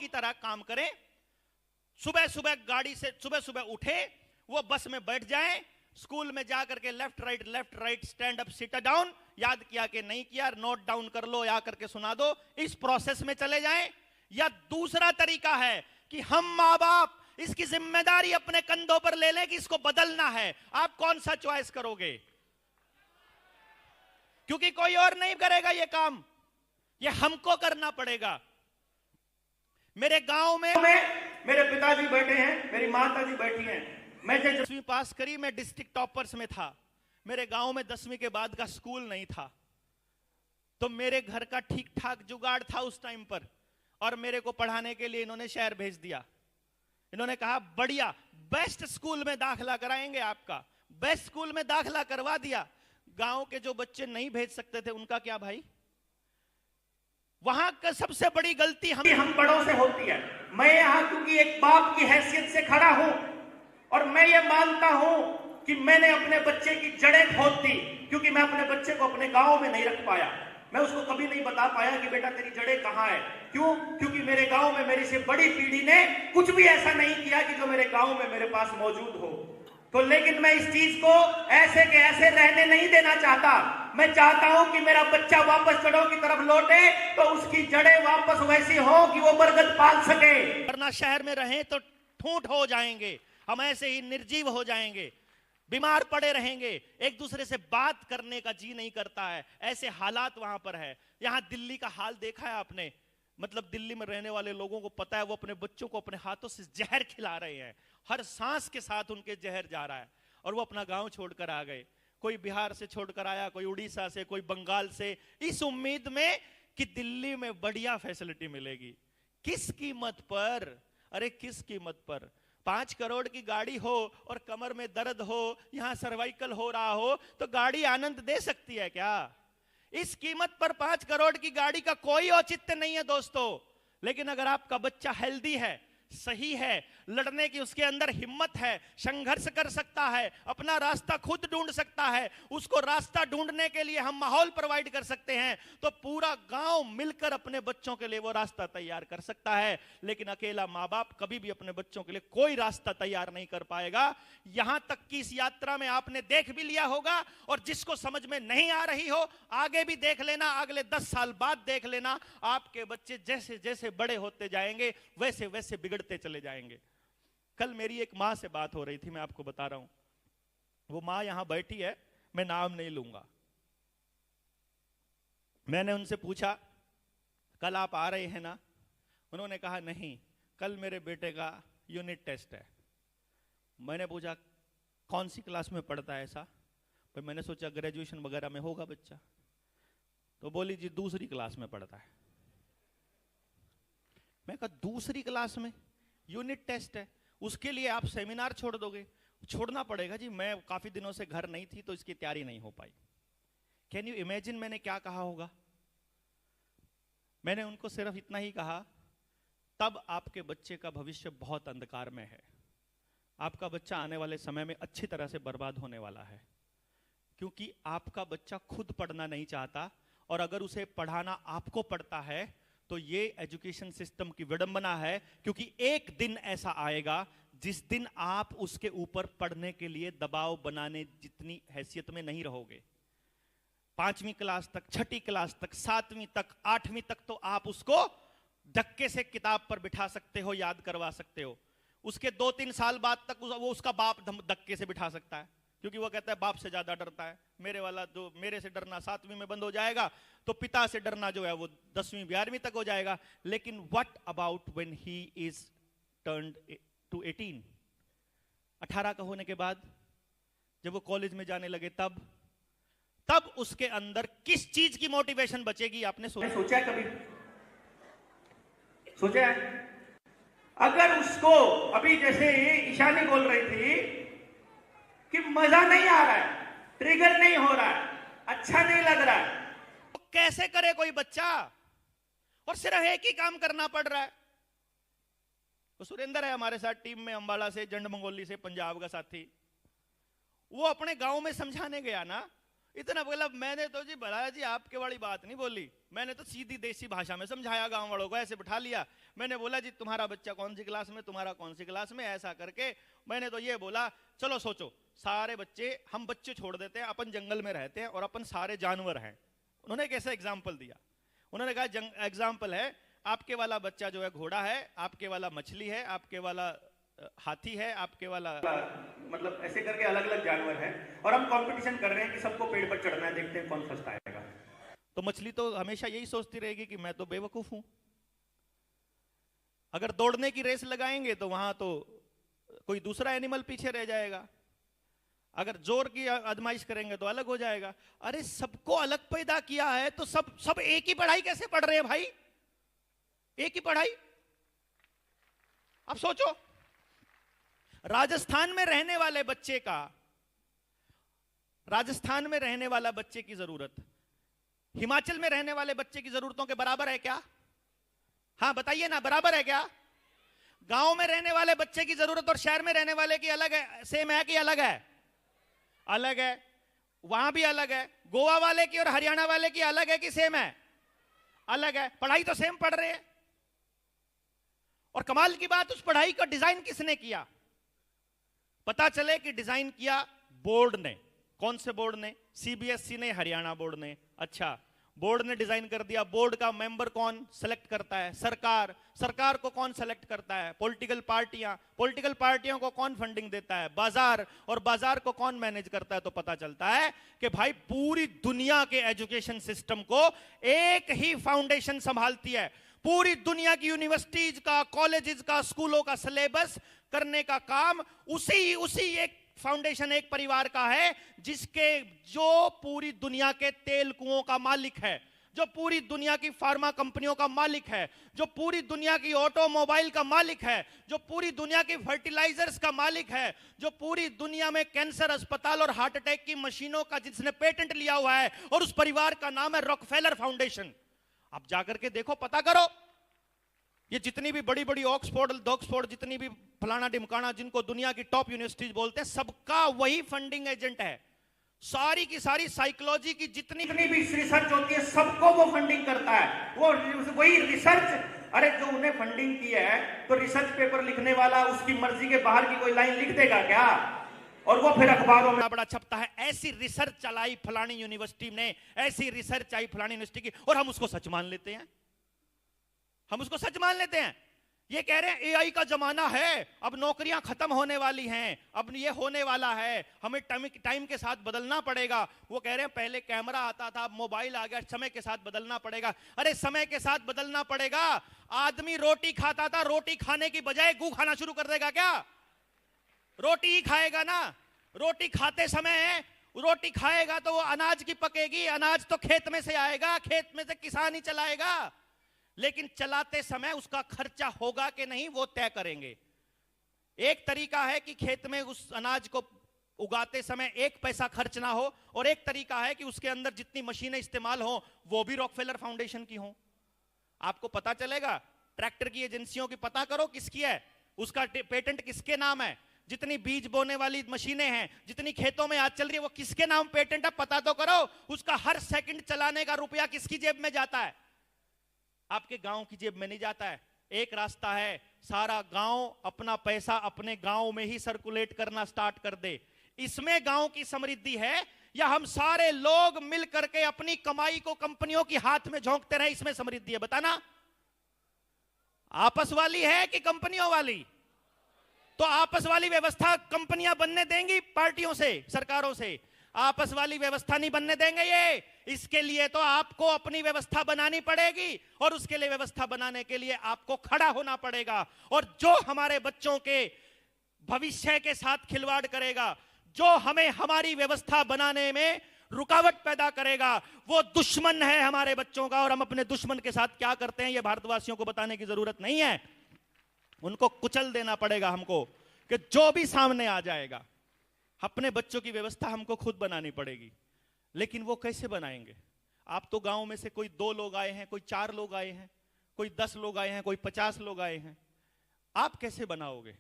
की तरह काम करें। सुबह सुबह गाड़ी से सुबह सुबह उठे, वो बस में बैठ जाएं, स्कूल में जाकर के left right stand up sit down, याद किया कि नहीं किया नोट डाउन कर लो या करके सुना दो, इस प्रोसेस में चले जाएं। या दूसरा तरीका है कि हम माँ बाप इसकी जिम्मेदारी अपने कंधों पर ले लें कि इसको बदलना है। आप कौन सा चॉइस करोगे? क्योंकि कोई और नहीं करेगा ये काम, ये हमको करना पड़ेगा। मेरे गांव में मेरे पिताजी बैठे हैं, मेरी माता जी बैठी हैं। मैं जब 10वीं पास करी, मैं डिस्ट्रिक्ट टॉपर्स में था। मेरे गांव में 10वीं के बाद का स्कूल नहीं था, तो मेरे घर का ठीक ठाक जुगाड़ था उस टाइम पर, और मेरे को पढ़ाने के लिए इन्होंने शहर भेज दिया। इन्होंने कहा बढ़िया बेस्ट स्कूल में दाखिला कराएंगे आपका। बेस्ट स्कूल में दाखिला करवा दिया। गांव के जो बच्चे नहीं भेज सकते थे उनका क्या भाई? वहां का सबसे बड़ी गलती हम बड़ों से होती है। मैं यहां क्योंकि एक बाप की हैसियत से खड़ा हूं, और मैं ये मानता हूं कि मैंने अपने बच्चे की जड़ें खोद दी, क्योंकि मैं अपने बच्चे को अपने गांव में नहीं रख पाया। मैं उसको कभी नहीं बता पाया कि बेटा तेरी जड़ें कहां है। क्यों? क्योंकि मेरे गांव में मेरी से बड़ी पीढ़ी ने कुछ भी ऐसा नहीं किया कि जो मेरे गांव में मेरे पास मौजूद हो। तो लेकिन मैं इस चीज को ऐसे के ऐसे रहने नहीं देना चाहता। मैं चाहता हूं कि मेरा बच्चा वापस जड़ों की तरफ लौटे, तो उसकी जड़ें वापस वैसी हो कि वो बरगद पाल सके। वरना शहर में रहें तो ठूंठ हो जाएंगे, हम ऐसे ही निर्जीव हो जाएंगे, बीमार पड़े रहेंगे, एक दूसरे से बात करने का जी नहीं करता है। ऐसे हालात वहां पर है। यहां दिल्ली का हाल देखा है आपने? मतलब दिल्ली में रहने वाले लोगों को पता है, वो अपने बच्चों को अपने हाथों से जहर खिला रहे हैं। हर सांस के साथ उनके जहर जा रहा है, और वो अपना गांव छोड़कर आ गए। कोई बिहार से छोड़कर आया, कोई उड़ीसा से, कोई बंगाल से, इस उम्मीद में कि दिल्ली में बढ़िया फैसिलिटी मिलेगी। किस कीमत पर? अरे किस कीमत पर? 5 करोड़ की गाड़ी हो और कमर में दर्द हो, यहां सर्वाइकल हो रहा हो, तो गाड़ी आनंद दे सकती है क्या? इस कीमत पर 5 करोड़ की गाड़ी का कोई औचित्य नहीं है दोस्तों। लेकिन अगर आपका बच्चा हेल्दी है, सही है, लड़ने की उसके अंदर हिम्मत है, संघर्ष कर सकता है, अपना रास्ता खुद ढूंढ सकता है, उसको रास्ता ढूंढने के लिए हम माहौल प्रोवाइड कर सकते हैं, तो पूरा गांव मिलकर अपने बच्चों के लिए वो रास्ता तैयार कर सकता है। लेकिन अकेला माँ बाप कभी भी अपने बच्चों के लिए कोई रास्ता तैयार नहीं कर पाएगा। यहां तक कि इस यात्रा में आपने देख भी लिया होगा, और जिसको समझ में नहीं आ रही हो आगे भी देख लेना, अगले 10 साल बाद देख लेना, आपके बच्चे जैसे जैसे बड़े होते जाएंगे वैसे वैसे बिगड़ते चले जाएंगे। कल मेरी एक मां से बात हो रही थी, मैं आपको बता रहा हूं। वो मां यहां बैठी है, मैं नाम नहीं लूंगा। मैंने उनसे पूछा कल आप आ रहे हैं ना? उन्होंने कहा नहीं, कल मेरे बेटे का यूनिट टेस्ट है। मैंने पूछा कौन सी क्लास में पढ़ता है ऐसा? फिर मैंने सोचा ग्रेजुएशन वगैरह में होगा बच्चा। तो बोली जी दूसरी क्लास में पढ़ता है। मैं कहा दूसरी क्लास में यूनिट टेस्ट है, उसके लिए आप सेमिनार छोड़ दोगे? छोड़ना पड़ेगा जी, मैं काफी दिनों से घर नहीं थी तो इसकी तैयारी नहीं हो पाई। कैन यू इमेजिन मैंने क्या कहा होगा? मैंने उनको सिर्फ इतना ही कहा, तब आपके बच्चे का भविष्य बहुत अंधकार में है। आपका बच्चा आने वाले समय में अच्छी तरह से बर्बाद होने वाला है, क्योंकि आपका बच्चा खुद पढ़ना नहीं चाहता, और अगर उसे पढ़ाना आपको पड़ता है तो ये एजुकेशन सिस्टम की विडंबना है। क्योंकि एक दिन ऐसा आएगा जिस दिन आप उसके ऊपर पढ़ने के लिए दबाव बनाने जितनी हैसियत में नहीं रहोगे। 5वीं क्लास तक, 6ठी क्लास तक, 7वीं तक, 8वीं तक तो आप उसको धक्के से किताब पर बिठा सकते हो, याद करवा सकते हो। उसके 2-3 साल बाद तक वो उसका बाप धक्के से बिठा सकता है, क्योंकि वो कहता है बाप से ज्यादा डरता है। मेरे वाला जो मेरे से डरना 7वीं में बंद हो जाएगा, तो पिता से डरना जो है वो 10वीं 12वीं तक हो जाएगा। लेकिन what about when he is turned to 18? 18 का होने के बाद जब वो कॉलेज में जाने लगे, तब उसके अंदर किस चीज की मोटिवेशन बचेगी? आपने सोचा है कभी? सोचा है? अगर उसको अभी जैसे ईशानी बोल रही थी कि मजा नहीं आ रहा है, ट्रिगर नहीं हो रहा है, अच्छा नहीं लग रहा है, तो कैसे करे कोई बच्चा? और सिर्फ एक ही काम करना पड़ रहा है। तो सुरेंद्र है हमारे साथ टीम में, अंबाला से, जंड मंगोली से, पंजाब का साथी। वो अपने गांव में समझाने गया ना इतना बोला। मैंने तो जी भला जी आपके वाली बात नहीं बोली, मैंने तो सीधी देसी भाषा में समझाया गांव वालों को, ऐसे बिठा लिया। मैंने बोला जी तुम्हारा बच्चा कौन सी क्लास में, तुम्हारा कौन सी क्लास में, ऐसा करके मैंने तो ये बोला चलो सोचो, सारे बच्चे, हम बच्चे छोड़ देते हैं, अपन जंगल में रहते हैं और अपन सारे जानवर हैं। उन्होंने कैसा एग्जाम्पल दिया, उन्होंने कहा एग्जाम्पल है आपके वाला बच्चा जो है घोड़ा है, आपके वाला मछली है, आपके वाला हाथी है, आपके वाला, मतलब ऐसे करके अलग अलग जानवर हैं और हम कंपटीशन कर रहे हैं कि सबको पेड़ पर चढ़ना है, देखते हैं कौन फर्स्ट आएगा। तो मछली तो हमेशा यही सोचती रहेगी कि मैं तो बेवकूफ हूं। अगर दौड़ने की रेस लगाएंगे तो वहां तो कोई दूसरा एनिमल पीछे रह जाएगा, अगर जोर की आजमाइश करेंगे तो अलग हो जाएगा। अरे सबको अलग पैदा किया है तो सब एक ही पढ़ाई कैसे पढ़ रहे हैं भाई, एक ही पढ़ाई। अब सोचो, राजस्थान में रहने वाले बच्चे का, राजस्थान में रहने वाला बच्चे की जरूरत हिमाचल में रहने वाले बच्चे की जरूरतों के बराबर है क्या? हाँ बताइए ना, बराबर है क्या? गांव में रहने वाले बच्चे की जरूरत और शहर में रहने वाले की अलग है, सेम है कि अलग है? अलग है। वहां भी अलग है। गोवा वाले की और हरियाणा वाले की अलग है कि सेम है? अलग है। पढ़ाई तो सेम पढ़ रहे हैं। और कमाल की बात, उस पढ़ाई का डिजाइन किसने किया? पता चले कि डिजाइन किया बोर्ड ने। कौन से बोर्ड ने? सीबीएसई ने, हरियाणा बोर्ड ने। अच्छा, बोर्ड ने डिजाइन कर दिया। बोर्ड का मेंबर कौन सेलेक्ट करता है? सरकार। सरकार को कौन सेलेक्ट करता है? पॉलिटिकल पार्टियां। पॉलिटिकल पार्टियों को कौन फंडिंग देता है? बाजार। और बाजार को कौन मैनेज करता है? तो पता चलता है कि भाई पूरी दुनिया के एजुकेशन सिस्टम को एक ही फाउंडेशन संभालती है। पूरी दुनिया की यूनिवर्सिटीज का, कॉलेजेस का, स्कूलों का सिलेबस करने का काम उसी एक फाउंडेशन, एक परिवार का है, जिसके जो पूरी दुनिया के तेल कुओं का मालिक है, जो पूरी दुनिया की फार्मा कंपनियों का मालिक है, जो पूरी दुनिया की ऑटोमोबाइल का मालिक है, जो पूरी दुनिया की फर्टिलाइजर्स का मालिक है, जो पूरी दुनिया में कैंसर अस्पताल और हार्ट अटैक की मशीनों का जिसने पेटेंट लिया हुआ है, और उस परिवार का नाम है रॉकफेलर फाउंडेशन। आप जाकर के देखो, पता करो, ये जितनी भी बड़ी बड़ी ऑक्सफोर्ड, जितनी भी फलाना ढिमकाना, जिनको दुनिया की टॉप यूनिवर्सिटीज बोलते हैं, सबका वही फंडिंग एजेंट है। सारी की सारी साइकोलॉजी की जितनी भी रिसर्च होती है, सबको वो फंडिंग करता है। वो वही रिसर्च, अरे जो उन्हें फंडिंग की है, तो रिसर्च पेपर लिखने वाला उसकी मर्जी के बाहर की कोई लाइन लिख देगा क्या? और वो फिर अखबारों में बड़ा छपता है, ऐसी रिसर्च चलाई फलानी यूनिवर्सिटी ने, ऐसी रिसर्च आई फलानी यूनिवर्सिटी की, और हम उसको सच मान लेते हैं। हम उसको सच मान लेते हैं। ये कह रहे हैं एआई का जमाना है, अब नौकरियां खत्म होने वाली हैं, अब ये होने वाला है, हमें टाइम के साथ बदलना पड़ेगा। वो कह रहे हैं पहले कैमरा आता था, मोबाइल आ गया, समय के साथ बदलना पड़ेगा। अरे समय के साथ बदलना पड़ेगा। आदमी रोटी खाता था, रोटी खाने की बजाय गू खाना शुरू कर देगा क्या? रोटी ही खाएगा ना। रोटी खाते समय रोटी खाएगा तो वो अनाज की पकेगी, अनाज तो खेत में से आएगा, खेत में से किसान ही चलाएगा, लेकिन चलाते समय उसका खर्चा होगा कि नहीं वो तय करेंगे। एक तरीका है कि खेत में उस अनाज को उगाते समय एक पैसा खर्च ना हो, और एक तरीका है कि उसके अंदर जितनी मशीनें इस्तेमाल हो वो भी रॉकफेलर फाउंडेशन की हो। आपको पता चलेगा, ट्रैक्टर की एजेंसियों की पता करो किसकी है, उसका पेटेंट किसके नाम है, जितनी बीज बोने वाली मशीनें हैं, जितनी खेतों में आज चल रही है, वो किसके नाम पेटेंट है पता तो करो। उसका हर सेकंड चलाने का रुपया किसकी जेब में जाता है? आपके गांव की जेब में नहीं जाता है। एक रास्ता है, सारा गांव अपना पैसा अपने गांव में ही सर्कुलेट करना स्टार्ट कर दे। इसमें गांव की समृद्धि है, या हम सारे लोग मिल करके अपनी कमाई को कंपनियों की हाथ में झोंकते रहे, इसमें समृद्धि है? बताना, आपस वाली है कि कंपनियों वाली? तो आपस वाली व्यवस्था कंपनियां बनने देंगी पार्टियों से, सरकारों से? आपस वाली व्यवस्था नहीं बनने देंगे ये। इसके लिए तो आपको अपनी व्यवस्था बनानी पड़ेगी, और उसके लिए व्यवस्था बनाने के लिए आपको खड़ा होना पड़ेगा। और जो हमारे बच्चों के भविष्य के साथ खिलवाड़ करेगा, जो हमें हमारी व्यवस्था बनाने में रुकावट पैदा करेगा, वो दुश्मन है हमारे बच्चों का। और हम अपने दुश्मन के साथ क्या करते हैं, ये भारतवासियों को बताने की जरूरत नहीं है। उनको कुचल देना पड़ेगा हमको, कि जो भी सामने आ जाएगा, अपने बच्चों की व्यवस्था हमको खुद बनानी पड़ेगी। लेकिन वो कैसे बनाएंगे? आप तो गांव में से कोई 2 लोग आए हैं, कोई 4 लोग आए हैं, कोई 10 लोग आए हैं, कोई 50 लोग आए हैं। आप कैसे बनाओगे?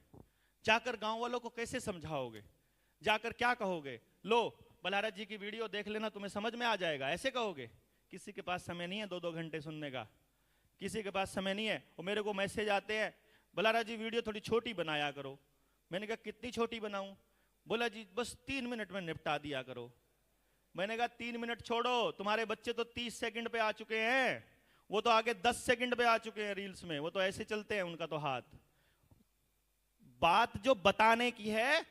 जाकर गांव वालों को कैसे समझाओगे? जाकर क्या कहोगे? लो बलहारा जी की वीडियो देख लेना, तुम्हें समझ में आ जाएगा। ऐसे कहोगे किसी के पास समय नहीं है 2-2 घंटे सुनने का, किसी के पास समय नहीं है। और मेरे को मैसेज आते हैं, बलहारा जी वीडियो थोड़ी छोटी बनाया करो। मैंने कहा कितनी छोटी बनाऊं? बोला जी बस 3 मिनट में निपटा दिया करो। मैंने कहा 3 मिनट छोड़ो, तुम्हारे बच्चे तो 30 सेकंड पे आ चुके हैं, वो तो आगे 10 सेकंड पे आ चुके हैं रील्स में, वो तो ऐसे चलते हैं उनका तो हाथ। बात जो बताने की है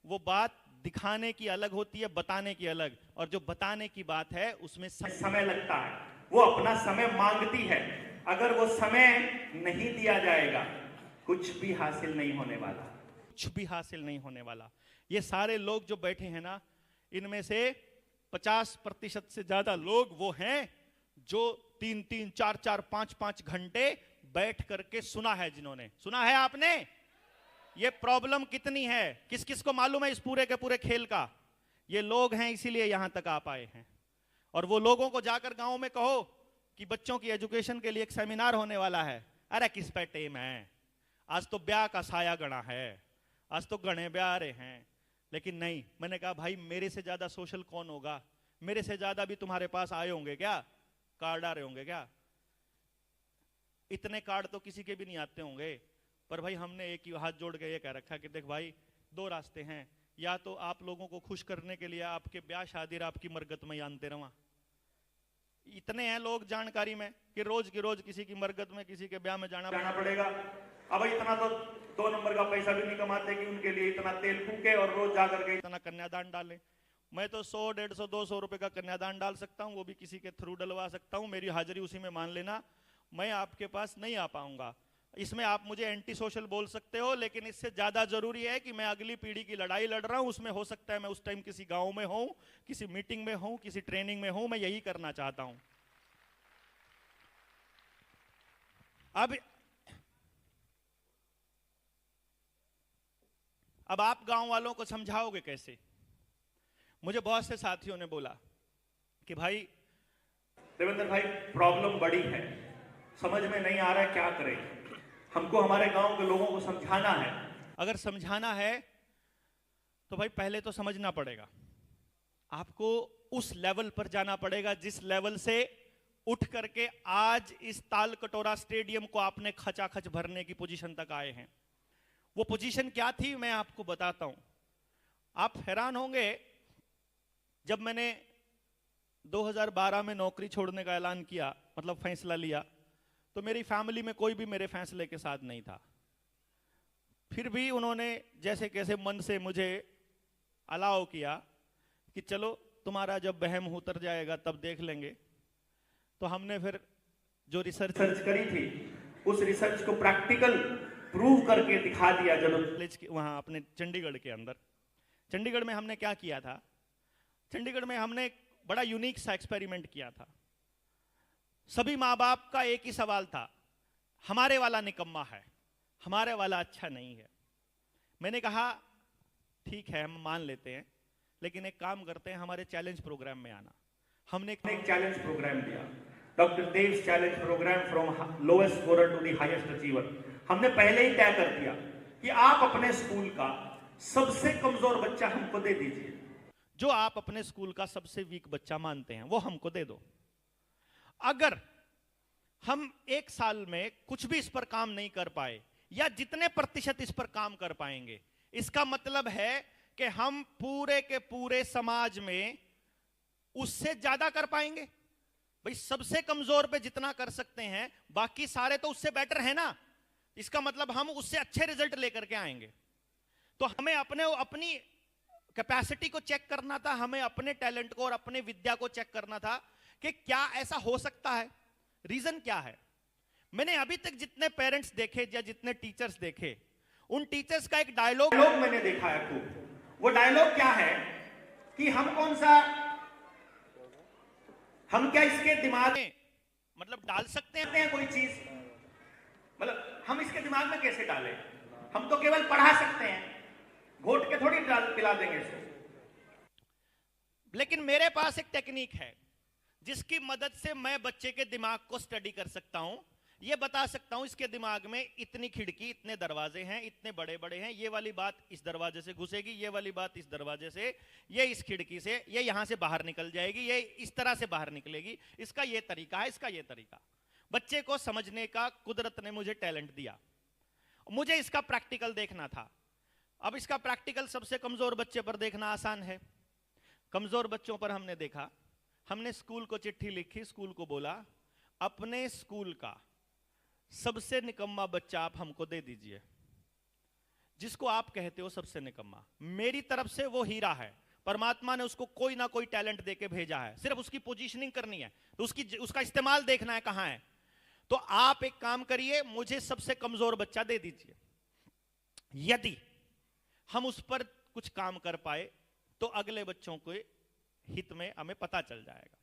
वो बात दिखाने की अलग होती है, बताने की अलग। और जो बताने की बात है उसमें समय लगता है, वो अपना समय मांगती है। अगर वो समय नहीं दिया जाएगा कुछ भी हासिल नहीं होने वाला, कुछ भी हासिल नहीं होने वाला। ये सारे लोग जो बैठे हैं ना, इनमें से 50% से ज्यादा लोग वो हैं जो 3-3, 4-4, 5-5 घंटे बैठ करके सुना है। जिन्होंने सुना है, आपने ये प्रॉब्लम कितनी है, किस किस को मालूम है इस पूरे के पूरे खेल का? ये लोग हैं, इसीलिए यहां तक आ पाए हैं। और वो लोगों को जाकर गांव में कहो कि बच्चों की एजुकेशन के लिए एक सेमिनार होने वाला है, अरे किस पे टेम है, आज तो ब्याह का साया गणा है, आज तो गणे ब्याह रहे हैं। लेकिन नहीं, मैंने कहा भाई मेरे से ज्यादा सोशल कौन होगा? मेरे से ज्यादा भी तुम्हारे पास आए होंगे क्या, कार्ड आ रहे होंगे क्या? इतने कार्ड तो किसी के भी नहीं आते होंगे। पर भाई हमने एक ही हाथ जोड़ के ये कह रखा कि देख भाई 2 रास्ते हैं, या तो आप लोगों को खुश करने के लिए आपके ब्याह शादी आपकी मरगत में जानते रवा। इतने हैं लोग जानकारी में कि रोज की रोज किसी की मरगत में, किसी के ब्याह में जाना पड़ेगा। अब इतना तो 2 नंबर का पैसा भी नहीं कमाते कि उनके लिए इतना तेल फूके और रोज जाकर के इतना कन्यादान डाले। मैं तो 100, 150, 200 रुपए का कन्यादान डाल सकता हूँ, वो भी किसी के थ्रू डलवा सकता हूँ। मेरी हाजिरी उसी में मान लेना। मैं आपके पास नहीं आ पाऊंगा। इसमें आप मुझे एंटी सोशल बोल सकते हो, लेकिन इससे ज्यादा जरूरी है कि मैं अगली पीढ़ी की लड़ाई लड़ रहा हूं। उसमें हो सकता है मैं उस टाइम किसी गांव में हूं, किसी मीटिंग में हूं, किसी ट्रेनिंग में हूं, मैं यही करना चाहता हूं। अब आप गांव वालों को समझाओगे कैसे? मुझे बहुत से साथियों ने बोला कि भाई देवेंद्र भाई प्रॉब्लम बड़ी है, समझ में नहीं आ रहा है क्या करें, हमको हमारे गांव के लोगों को समझाना है। अगर समझाना है तो भाई पहले तो समझना पड़ेगा, आपको उस लेवल पर जाना पड़ेगा जिस लेवल से उठ करके आज इस ताल कटोरा स्टेडियम को आपने खचाखच भरने की पोजीशन तक आए हैं। वो पोजीशन क्या थी मैं आपको बताता हूं। आप हैरान होंगे, जब मैंने 2012 में नौकरी छोड़ने का ऐलान किया, मतलब फैसला लिया, तो मेरी फैमिली में कोई भी मेरे फैसले के साथ नहीं था। फिर भी उन्होंने जैसे कैसे मन से मुझे अलाउ किया कि चलो तुम्हारा जब बहम उतर जाएगा तब देख लेंगे। तो हमने फिर जो रिसर्च करी थी उस रिसर्च को प्रैक्टिकल प्रूव करके दिखा दिया। जब वहां अपने चंडीगढ़ के अंदर, चंडीगढ़ में हमने क्या किया था, चंडीगढ़ में हमने बड़ा यूनिक सा एक्सपेरिमेंट किया था। सभी माँ बाप का एक ही सवाल था, हमारे वाला निकम्मा है, हमारे वाला अच्छा नहीं है। मैंने कहा ठीक है हम मान लेते हैं, लेकिन एक काम करते हैं, हमारे चैलेंज प्रोग्राम में आना। हमने एक चैलेंज प्रोग्राम दिया, doctor Dev's challenge program from lowest scorer to the highest achiever. हमने पहले ही तय कर दिया कि आप अपने स्कूल का सबसे कमजोर बच्चा हमको दे दीजिए, जो आप अपने स्कूल का सबसे वीक बच्चा मानते हैं वो हमको दे दो। अगर हम 1 साल में कुछ भी इस पर काम नहीं कर पाए, या जितने प्रतिशत इस पर काम कर पाएंगे, इसका मतलब है कि हम पूरे के पूरे समाज में उससे ज्यादा कर पाएंगे। भाई सबसे कमजोर पे जितना कर सकते हैं, बाकी सारे तो उससे बेटर है ना। इसका मतलब हम उससे अच्छे रिजल्ट लेकर के आएंगे। तो हमें अपनी कैपेसिटी को चेक करना था, हमें अपने टैलेंट को और अपने विद्या को चेक करना था कि क्या ऐसा हो सकता है, रीजन क्या है। मैंने अभी तक जितने पेरेंट्स देखे या जितने टीचर्स देखे, उन टीचर्स का एक डायलॉग मैंने देखा है खूब। वो डायलॉग क्या है कि हम क्या इसके दिमाग में मतलब डाल सकते हैं कोई चीज, मतलब हम इसके दिमाग में कैसे डालें? हम तो केवल पढ़ा सकते हैं, घोट के थोड़ी पिला देंगे इसको। लेकिन मेरे पास एक टेक्निक है जिसकी मदद से मैं बच्चे के दिमाग को स्टडी कर सकता हूं ये बता सकता हूं इसके दिमाग में इतनी खिड़की, इतने दरवाजे हैं, इतने बड़े बड़े हैं, ये वाली बात इस दरवाजे से घुसेगी, ये वाली बात इस दरवाजे से, ये इस खिड़की से, ये यहां से बाहर निकल जाएगी, ये इस तरह से बाहर निकलेगी, इसका ये तरीका है, इसका ये तरीका। बच्चे को समझने का कुदरत ने मुझे टैलेंट दिया, मुझे इसका प्रैक्टिकल देखना था। अब इसका प्रैक्टिकल सबसे कमजोर बच्चे पर देखना आसान है। कमजोर बच्चों पर हमने देखा, हमने स्कूल को चिट्ठी लिखी, स्कूल को बोला अपने स्कूल का सबसे निकम्मा बच्चा आप हमको दे दीजिए, जिसको आप कहते हो सबसे निकम्मा। मेरी तरफ से वो हीरा है, परमात्मा ने उसको कोई ना कोई टैलेंट देके भेजा है, सिर्फ उसकी पोजीशनिंग करनी है, तो उसका इस्तेमाल देखना है कहां है। तो आप एक काम करिए, मुझे सबसे कमजोर बच्चा दे दीजिए। यदि हम उस पर कुछ काम कर पाए तो अगले बच्चों के हित में हमें पता चल जाएगा।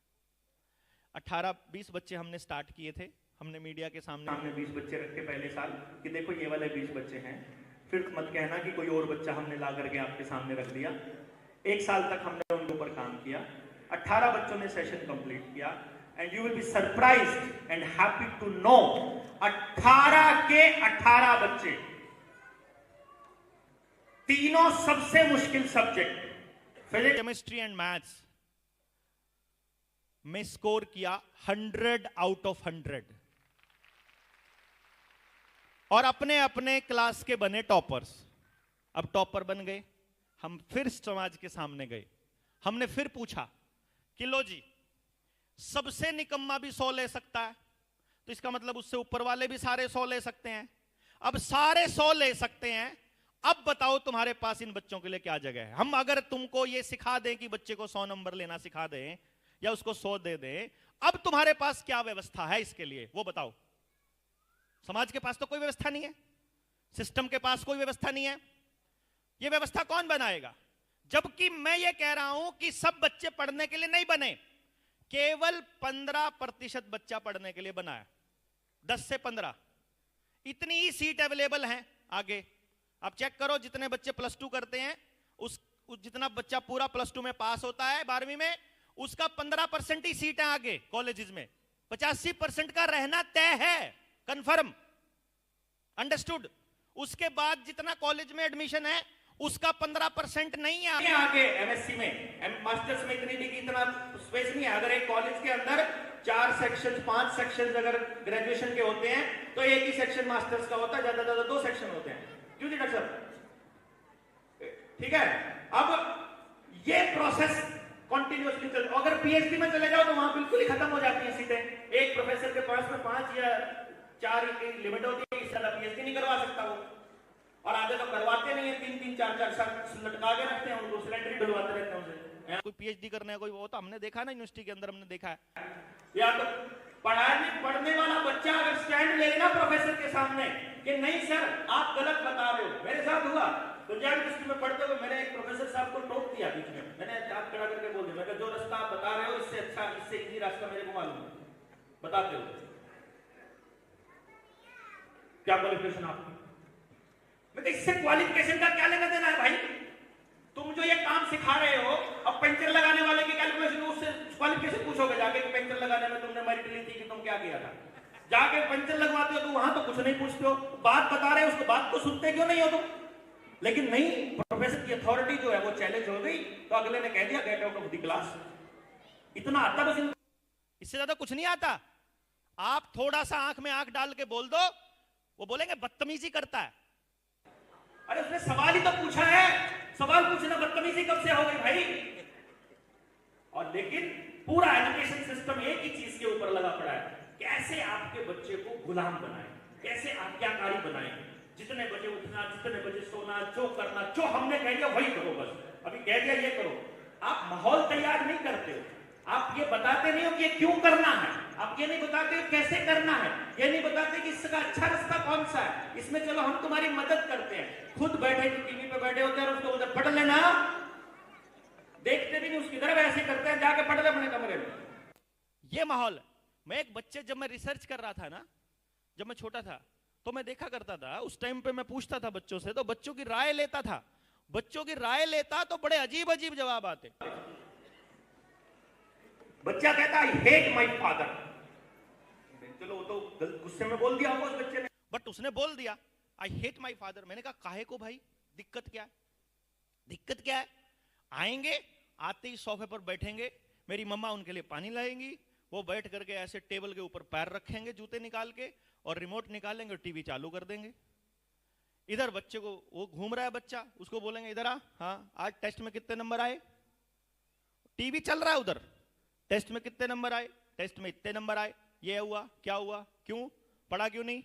18-20 बच्चे हमने स्टार्ट किए थे, हमने मीडिया के सामने 20 बच्चे रखे पहले साल कि देखो ये वाले 20 बच्चे हैं, फिर मत कहना कि कोई और बच्चा हमने ला करके आपके सामने रख दिया। 1 साल तक हमने उनके ऊपर काम किया, 18 बच्चों ने सेशन कंप्लीट किया। And you will be surprised and happy to know 18 के 18 बच्चे, तीनों सबसे मुश्किल subject physics, chemistry and maths में स्कोर किया 100 आउट ऑफ 100 और अपने अपने क्लास के बने टॉपर्स। अब टॉपर बन गए, हम फिर समाज के सामने गए, हमने फिर पूछा कि लो जी, सबसे निकम्मा भी 100 ले सकता है, तो इसका मतलब उससे ऊपर वाले भी सारे 100 ले सकते हैं। अब सारे 100 ले सकते हैं, अब बताओ तुम्हारे पास इन बच्चों के लिए क्या जगह है। हम अगर तुमको ये सिखा दें कि बच्चे को 100 नंबर लेना सिखा दें या उसको 100 दे दें, अब तुम्हारे पास क्या व्यवस्था है इसके लिए, वो बताओ। समाज के पास तो कोई व्यवस्था नहीं है, सिस्टम के पास कोई व्यवस्था नहीं है, ये व्यवस्था कौन बनाएगा? जबकि मैं ये कह रहा हूं कि सब बच्चे पढ़ने के लिए नहीं बने, केवल 15% बच्चा पढ़ने के लिए बना है, 10 से 15 इतनी ही सीट अवेलेबल है। आगे आप चेक करो, जितने बच्चे +2 करते हैं, उस जितना बच्चा पूरा +2 में पास होता है 12वीं में, उसका 15% ही सीट है आगे कॉलेजेस में। 85% का रहना तय है, कंफर्म, अंडरस्टूड। उसके बाद जितना कॉलेज में एडमिशन है उसका 15% नहीं है आगे। एमएससी में, मास्टर्स में इतनी डिग्री, इतना स्पेस नहीं है। अगर एक कॉलेज के अंदर 4 सेक्शन 5 सेक्शन अगर ग्रेजुएशन के होते हैं तो एक ही सेक्शन मास्टर्स का होता है, ज्यादा ज्यादा 2 सेक्शन होते हैं। क्यों जी डॉक्टर साहब? ठीक है। अब ये प्रोसेस कंटिन्यूअसली चल, अगर पीएचडी में चले जाओ तो वहां बिल्कुल ही खत्म हो जाती है सीटें। एक प्रोफेसर के पास में 5 या 4 की लिमिट होती है, इससे ज्यादा पीएचडी नहीं करवा सकता वो। और आगे तो करवाते नहीं है, 3-3 4-4 साल लटका के रखते हैं उनको, सिलेंडर डलवाते रहते हैं उनसे। कोई पीएचडी करना है कोई, वो तो हमने देखा ना यूनिवर्सिटी के अंदर, हमने देखा है। या तो पढ़ने वाला बच्चा अगर स्टैंड ले लेना प्रोफेसर के सामने कि नहीं सर आप गलत बता रहे हो, मेरे साथ हुआ पंजाब यूनिवर्सिटी में पढ़ते हुए मैंने एक प्रोफेसर साहब को टोक दिया बीच में, मैंने हाथ खड़ा करके बोल दिया, जो रास्ता आप बता रहे हो इससे अच्छा, इससे इजी रास्ता मेरे को मालूम है, बताते हो क्या क्वालिफिकेशन आपकी? मैं इससे क्वालिफिकेशन का क्या लेना देना है भाई? तुम जो ये काम सिखा रहे हो, अब पेंचर लगाने वाले की कैलकुलेशन, उससे क्वालिफिकेशन पूछोगे जाके कि पेंचर लगाने में तुमने मेरिट ली थी कि तुम क्या किया था? जाके पेंचर लगवाते हो तो वहां तो कुछ नहीं पूछते हो, बात बता रहे हो उसको बात को सुनते क्यों नहीं हो तुम? लेकिन नहीं, प्रोफेसर की अथॉरिटी जो है वो चैलेंज हो गई तो अगले ने कह दिया get out of the class. इतना आता बस, इससे ज्यादा कुछ नहीं आता। आप थोड़ा सा आंख में आंख डाल के बोल दो, वो बोलेंगे बदतमीजी करता है। अरे उसने सवाल ही तो पूछा है, सवाल पूछना बदतमीजी कब से हो गई भाई? और लेकिन पूरा एजुकेशन सिस्टम एक ही चीज के ऊपर लगा पड़ा है, कैसे आपके बच्चे को गुलाम बनाए, कैसे आज्ञाकारी बनाए, जितने बजे उठना, जितने बजे सोना, जो करना, जो हमने कह दिया वही करो, बस अभी कह दिया ये करो। आप माहौल तैयार नहीं करते हो, आप ये बताते नहीं हो कि ये क्यों करना है, आप ये नहीं बताते हो कैसे करना है, ये नहीं बताते कि इसका अच्छा रास्ता कौन सा है, इसमें चलो हम तुम्हारी मदद करते हैं। खुद बैठे टीवी पे बैठे होते हैं और उसको उधर पढ़ लेना, देखते भी नहीं उसकी तरफ, ऐसे करते हैं जाके पढ़ ले अपने कमरे में। ये माहौल। मैं एक बच्चे, जब मैं रिसर्च कर रहा था ना, जब मैं छोटा था तो मैं देखा करता था, उस टाइम पे मैं पूछता था बच्चों से, तो बच्चों की राय लेता था, बच्चों की राय लेता तो बड़े अजीब अजीब जवाब आते। बच्चा कहता आई हेट माई फादर, चलो वो तो गुस्से में बोल दिया होगा उस बच्चे ने, बट उसने बोल दिया आई हेट माई फादर। मैंने कहा काहे को भाई, दिक्कत क्या है? दिक्कत क्या है? आएंगे, आते ही सोफे पर बैठेंगे, मेरी मम्मा उनके लिए पानी लाएंगी, वो बैठ करके ऐसे टेबल के ऊपर पैर रखेंगे जूते निकाल के, और रिमोट निकालेंगे और टीवी चालू कर देंगे। इधर बच्चे को, वो घूम रहा है बच्चा, उसको बोलेंगे इधर आ, हाँ आज टेस्ट में कितने नंबर आए? टीवी चल रहा है उधर, टेस्ट में कितने नंबर आए? टेस्ट में इतने नंबर आए। ये हुआ, क्या हुआ, क्यों पढ़ा, क्यों नहीं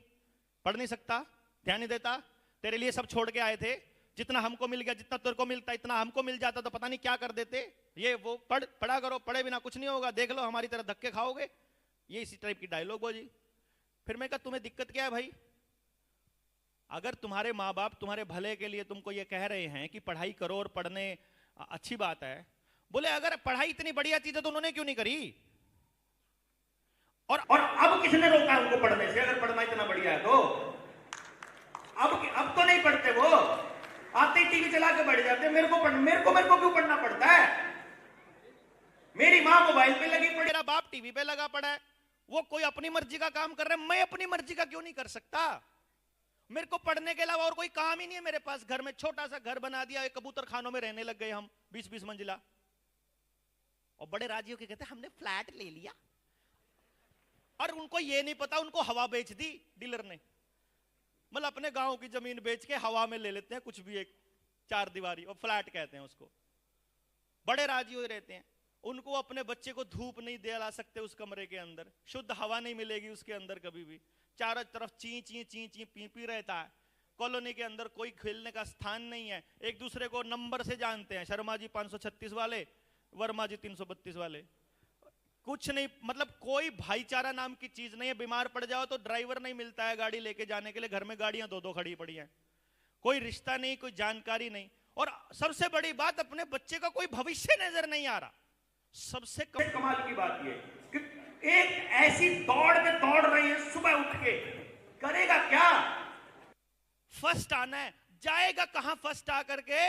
पढ़ नहीं सकता, ध्यान नहीं देता, तेरे लिए सब छोड़ के आए थे, जितना हमको मिल गया, जितना तेरे को मिलता इतना हमको मिल जाता तो पता नहीं क्या कर देते। ये वो पढ़ा करो, पढ़े बिना कुछ नहीं होगा, देख लो हमारी तरह धक्के खाओगे। ये इसी टाइप की डायलॉग हो जी। फिर मैं कहा तुम्हें दिक्कत क्या है भाई? अगर तुम्हारे माँ बाप तुम्हारे भले के लिए तुमको ये कह रहे हैं कि पढ़ाई करो और पढ़ने अच्छी बात है, बोले अगर पढ़ाई इतनी बढ़िया चीज है तो उन्होंने क्यों नहीं करी? और अब किसने रोका उनको पढ़ने से? अगर पढ़ना इतना बढ़िया है तो अब तो नहीं पढ़ते, वो आते ही टीवी चला के बैठ जाते। मेरे को क्यों पढ़ना पड़ता है? मेरी माँ मोबाइल पे लगी पड़ी, मेरा बाप टीवी पे लगा पड़ा है, वो कोई अपनी मर्जी का काम कर रहे हैं, मैं अपनी मर्जी का क्यों नहीं कर सकता? मेरे को पढ़ने के अलावा और कोई काम ही नहीं है मेरे पास। घर में छोटा सा घर बना दिया, कबूतर खानों में रहने लग गए हम, 20-20 मंजिला, और बड़े राजी होके कहते हमने फ्लैट ले लिया। और उनको ये नहीं पता, उनको हवा बेच दी डीलर ने, मतलब अपने गांव की जमीन बेच के हवा में ले लेते हैं कुछ भी, एक 4 दीवारी, और फ्लैट कहते हैं उसको। बड़े राजी हो रहते हैं। उनको अपने बच्चे को धूप नहीं दिला सकते उस कमरे के अंदर, शुद्ध हवा नहीं मिलेगी उसके अंदर कभी भी, चारों तरफ ची ची ची ची पी पी रहता है। कॉलोनी के अंदर कोई खेलने का स्थान नहीं है, एक दूसरे को नंबर से जानते हैं, शर्मा जी 536 वाले, वर्मा जी 332 वाले, कुछ नहीं, मतलब कोई भाईचारा नाम की चीज नहीं है। बीमार पड़ जाओ तो ड्राइवर नहीं मिलता है गाड़ी लेके जाने के लिए, घर में गाड़ियां 2-2 खड़ी पड़ी हैं, कोई रिश्ता नहीं, कोई जानकारी नहीं, और सबसे बड़ी बात अपने बच्चे का कोई भविष्य नजर नहीं आ रहा। सबसे कमाल की बात ये कि एक ऐसी दौड़ में दौड़ रही है, सुबह उठ के करेगा क्या? फर्स्ट आना है, जाएगा कहां फर्स्ट आकर के?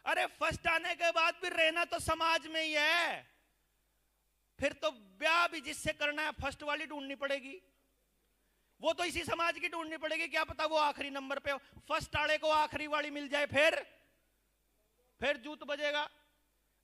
अरे फर्स्ट आने के बाद भी रहना तो समाज में ही है, फिर तो ब्याह भी जिससे करना है फर्स्ट वाली ढूंढनी पड़ेगी, वो तो इसी समाज की ढूंढनी पड़ेगी। क्या पता वो आखिरी नंबर पे, फर्स्ट आड़े को आखिरी वाली मिल जाए, फिर जूत बजेगा।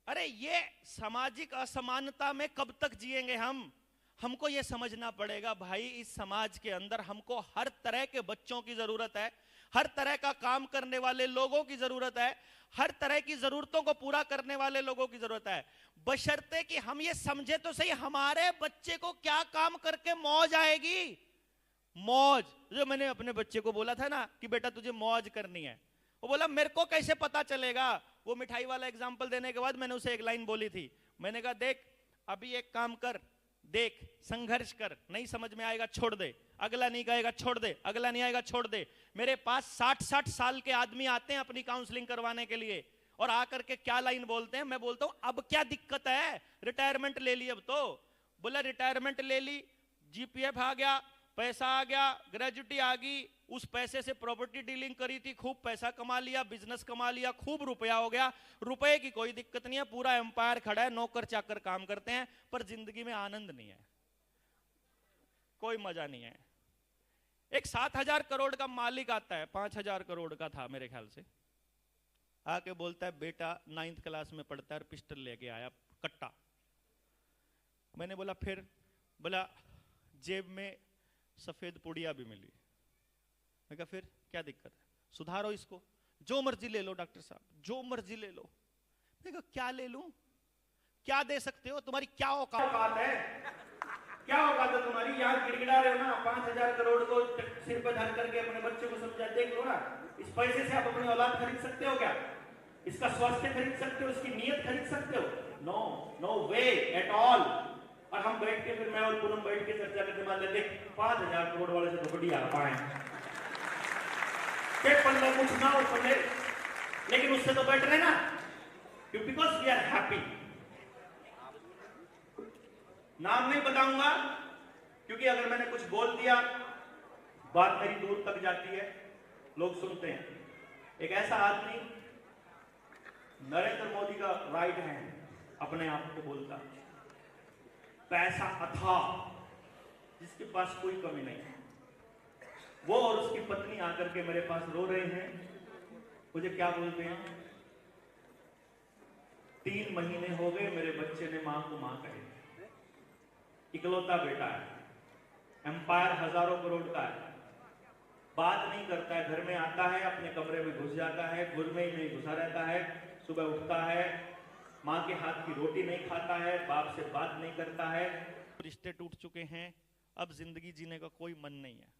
अरे ये सामाजिक असमानता में कब तक जिएंगे हम? हमको ये समझना पड़ेगा भाई, इस समाज के अंदर हमको हर तरह के बच्चों की जरूरत है, हर तरह का काम करने वाले लोगों की जरूरत है, हर तरह की जरूरतों को पूरा करने वाले लोगों की जरूरत है, बशर्ते कि हम ये समझे तो सही हमारे बच्चे को क्या काम करके मौज आएगी। मौज, जो मैंने अपने बच्चे को बोला था ना कि बेटा तुझे मौज करनी है, वो बोला मेरे को कैसे पता चलेगा? वो मिठाई वाला एग्जाम्पल देने के बाद मैंने उसे एक लाइन बोली थी, मैंने कहा देख अभी एक काम कर, देख संघर्ष कर, नहीं समझ में आएगा छोड़ दे, अगला नहीं कहेगा छोड़ दे, अगला नहीं आएगा छोड़ दे। मेरे पास 60-60 साल के आदमी आते हैं अपनी काउंसलिंग करवाने के लिए, और आकर के क्या लाइन बोलते हैं, मैं बोलता हूं अब क्या दिक्कत है, रिटायरमेंट ले ली अब तो। बोला रिटायरमेंट ले ली, जीपीएफ आ गया, पैसा आ गया, ग्रेजुटी आ गई, उस पैसे से प्रॉपर्टी डीलिंग करी थी, खूब पैसा कमा लिया, बिजनेस कमा लिया, खूब रुपया हो गया, रुपए की कोई दिक्कत नहीं है, पूरा एम्पायर खड़ा है, नौकर चाकर काम करते हैं, पर जिंदगी में आनंद नहीं है, कोई मजा नहीं है। एक 7,000 करोड़ का मालिक आता है, 5,000 करोड़ का था मेरे ख्याल से, आके बोलता है बेटा 9th क्लास में पढ़ता है और पिस्टल लेके आया कट्टा। मैंने बोला फिर? बोला जेब में सफेद पुड़िया भी मिली। मैं कहा फिर क्या दिक्कत है, सुधारो इसको, जो मर्जी ले लो डॉक्टर साहब, जो मर्जी ले लो। मैं कहा क्या ले लूं, क्या दे सकते हो, तुम्हारी क्या औकात है, क्या औकात है तुम्हारी? यहाँ गिड़गिड़ा रहे हो ना, 5,000 करोड़ को सिर पर धर करके अपने बच्चे को समझा, देख लो ना, इस पैसे से आप अपनी औलाद खरीद सकते हो क्या? इसका स्वास्थ्य खरीद सकते हो, इसकी नीयत खरीद सकते हो? No, no way at all. और हम बैठ के, फिर मैं और पूनम बैठ के चर्चा करते, मान ले देख 5,000 करोड़ वाले से तो बढ़िया पाए, पल्ले कुछ ना हो पल्ले, लेकिन उससे तो बैठ रहे ना, बिकॉज वी आर हैप्पी। नाम नहीं बताऊंगा क्योंकि अगर मैंने कुछ बोल दिया बात मेरी दूर तक जाती है, लोग सुनते हैं। एक ऐसा आदमी नरेंद्र मोदी का राइट हैंड अपने आप को बोलता, पैसा अथाह, जिसके पास कोई कमी नहीं है। वो और उसकी पत्नी आकर के मेरे पास रो रहे हैं। मुझे क्या बोलते हैं, 3 महीने हो गए मेरे बच्चे ने मां को मां कहे। इकलौता बेटा है, एम्पायर हजारों करोड़ का है, बात नहीं करता है, घर में आता है अपने कमरे में घुस जाता है, घर में ही नहीं घुसा रहता है, सुबह उठता है, मां के हाथ की रोटी नहीं खाता है, बाप से बात नहीं करता है। रिश्ते टूट चुके हैं, अब जिंदगी जीने का कोई मन नहीं है।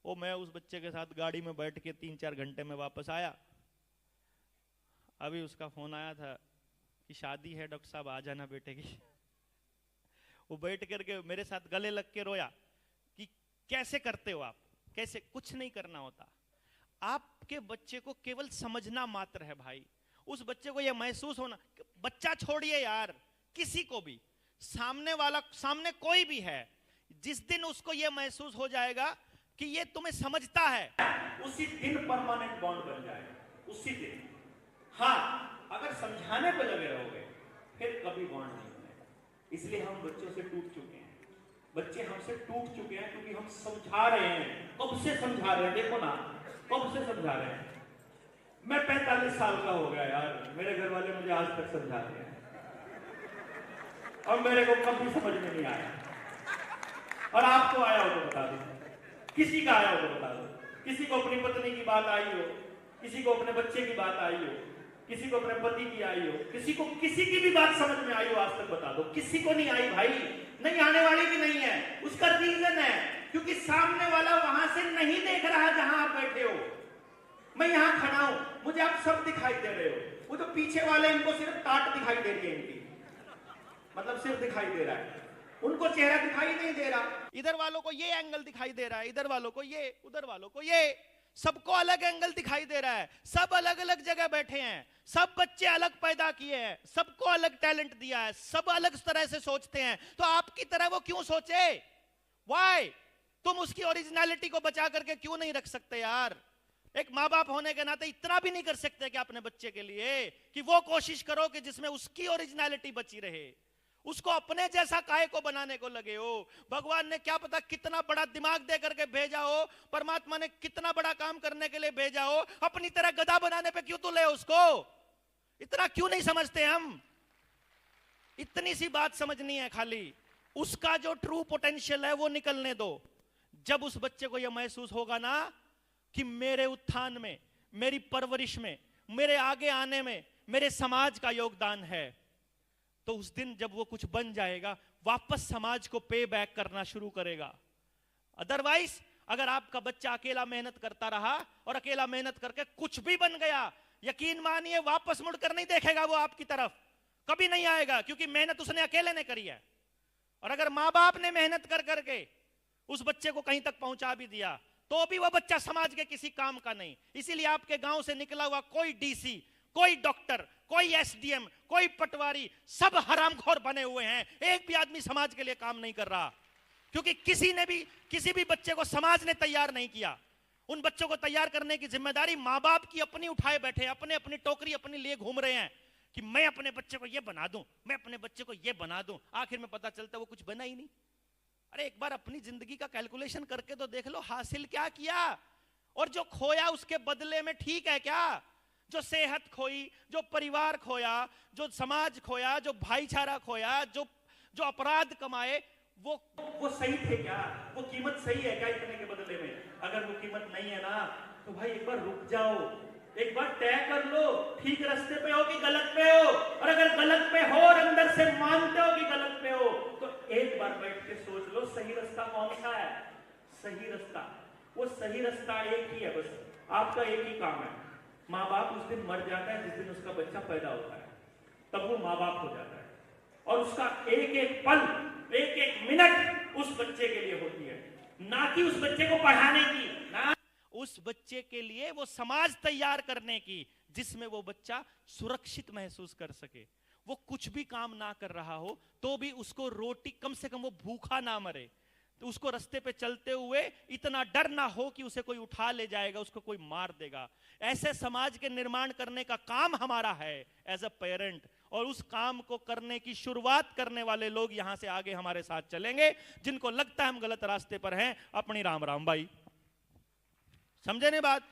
वो मैं उस बच्चे के साथ गाड़ी में बैठ के 3-4 घंटे में वापस आया। अभी उसका फोन आया था कि शादी है डॉक्टर साहब, आ जाना बेटे की। वो बैठ करके मेरे साथ गले लग के रोया कि कैसे करते हो आप, कैसे? कुछ नहीं करना होता, आपके बच्चे को केवल समझना मात्र है भाई। उस बच्चे को यह महसूस होना, बच्चा छोड़िए यार, किसी को भी, सामने वाला, सामने कोई भी है, जिस दिन उसको यह महसूस हो जाएगा कि ये तुम्हें समझता है, उसी दिन परमानेंट बॉन्ड बन जाएगा, उसी दिन। हाँ, अगर समझाने पे लगे रहोगे फिर कभी बॉन्ड नहीं बनेगा। इसलिए हम बच्चों से टूट चुके हैं, बच्चे हमसे टूट चुके हैं, क्योंकि हम समझा रहे हैं। कब से समझा रहे हैं, देखो ना, कब से समझा रहे हैं। मैं 45 साल का हो गया यार, मेरे घर वाले मुझे आज तक समझा रहे हैं और मेरे को कभी समझ में नहीं आया। और आपको आया हो तो बता दो, किसी का आया हो तो बता दो, किसी को अपनी पत्नी की बात आई हो, किसी को अपने बच्चे की बात आई हो, किसी को अपने पति की आई हो, किसी को किसी की भी बात समझ में आई हो, आज तक बता दो। किसी को नहीं आई भाई, नहीं आने वाली भी नहीं है। उसका रीजन है क्योंकि सामने वाला वहां से नहीं देख रहा जहां आप बैठे हो। मैं यहां खड़ा हूं, मुझे आप सब दिखाई दे रहे हो, वो जो पीछे वाले इनको सिर्फ टाट दिखाई दे रही है, इनकी मतलब सिर्फ दिखाई दे रहा है, उनको चेहरा दिखाई नहीं दे रहा। इधर वालों को ये एंगल दिखाई दे रहा है, इधर वालों को ये, उधर वालों को ये, सबको अलग एंगल दिखाई दे रहा है। सब अलग अलग जगह बैठे हैं, सब बच्चे अलग पैदा किए हैं, सबको अलग टैलेंट दिया है, सब अलग तरह से सोचते हैं। तो आपकी तरह वो क्यों सोचे? वाई? तुम उसकी ओरिजिनलिटी को बचा करके क्यों नहीं रख सकते यार? एक माँ बाप होने के नाते इतना भी नहीं कर सकते कि अपने बच्चे के लिए कि वो कोशिश करो कि जिसमें उसकी ओरिजिनलिटी बची रहे, उसको अपने जैसा काहे को बनाने को लगे हो? भगवान ने क्या पता कितना बड़ा दिमाग दे करके भेजा हो, परमात्मा ने कितना बड़ा काम करने के लिए भेजा हो, अपनी तरह गधा बनाने पे क्यों तुले उसको? इतना क्यों नहीं समझते हम? इतनी सी बात समझनी है खाली, उसका जो ट्रू पोटेंशियल है वो निकलने दो। जब उस बच्चे को यह महसूस होगा ना कि मेरे उत्थान में, मेरी परवरिश में, मेरे आगे आने में मेरे समाज का योगदान है, तो उस दिन जब वो कुछ बन जाएगा, वापस समाज को पे बैक करना शुरू करेगा। अदरवाइज अगर आपका बच्चा अकेला मेहनत करता रहा और अकेला मेहनत करके कुछ भी बन गया, यकीन मानिए वापस मुड़कर नहीं देखेगा वो आपकी तरफ, कभी नहीं आएगा, क्योंकि मेहनत उसने अकेले ने करी है। और अगर माँ बाप ने मेहनत कर करके उस बच्चे को कहीं तक पहुंचा भी दिया, तो भी वह बच्चा समाज के किसी काम का नहीं। इसीलिए आपके गांव से निकला हुआ कोई डीसी, कोई डॉक्टर, कोई एसडीएम, कोई पटवारी, सब हरामखोर बने हुए हैं। एक भी आदमी समाज के लिए काम नहीं कर रहा, क्योंकि किसी भी बच्चे को समाज ने तैयार नहीं किया। उन बच्चों को तैयार करने की जिम्मेदारी माँ बाप की अपनी उठाए बैठे, अपनी टोकरी अपने लिए घूम रहे हैं कि मैं अपने बच्चे को ये बना दूं, मैं अपने बच्चे को ये बना दूं। आखिर में पता चलता है वो कुछ बना ही नहीं। अरे एक बार अपनी जिंदगी का कैलकुलेशन करके तो देख लो, हासिल क्या किया और जो खोया उसके बदले में ठीक है क्या? जो सेहत खोई, जो परिवार खोया, जो समाज खोया, जो भाईचारा खोया, जो अपराध कमाए, वो सही थे क्या? वो कीमत सही है क्या इतने के बदले में? अगर वो कीमत नहीं है ना, तो भाई एक बार रुक जाओ, एक बार तय कर लो ठीक रास्ते पे हो कि गलत पे हो। और अगर गलत पे हो और अंदर से मानते हो कि गलत पे हो, तो एक बार बैठ के सोच लो सही रास्ता कौन सा है। सही रास्ता, वो सही रास्ता एक ही है, बस आपका एक ही काम है। माँ बाप उस दिन मर जाता है जिस दिन उसका बच्चा पैदा होता है, तब वो माँ बाप हो जाता है, और उसका एक एक पल, एक एक मिनट उस बच्चे के लिए होती है, ना कि उस बच्चे को पढ़ाने की, ना उस बच्चे के लिए वो समाज तैयार करने की जिसमें वो बच्चा सुरक्षित महसूस कर सके। वो कुछ भी काम ना कर रहा हो तो भी उसको रोटी, कम से कम वो भूखा ना मरे, तो उसको रास्ते पे चलते हुए इतना डर ना हो कि उसे कोई उठा ले जाएगा, उसको कोई मार देगा। ऐसे समाज के निर्माण करने का काम हमारा है एज अ पेरेंट। और उस काम को करने की शुरुआत करने वाले लोग यहां से आगे हमारे साथ चलेंगे। जिनको लगता है हम गलत रास्ते पर हैं, अपनी राम राम भाई, समझे नहीं बात?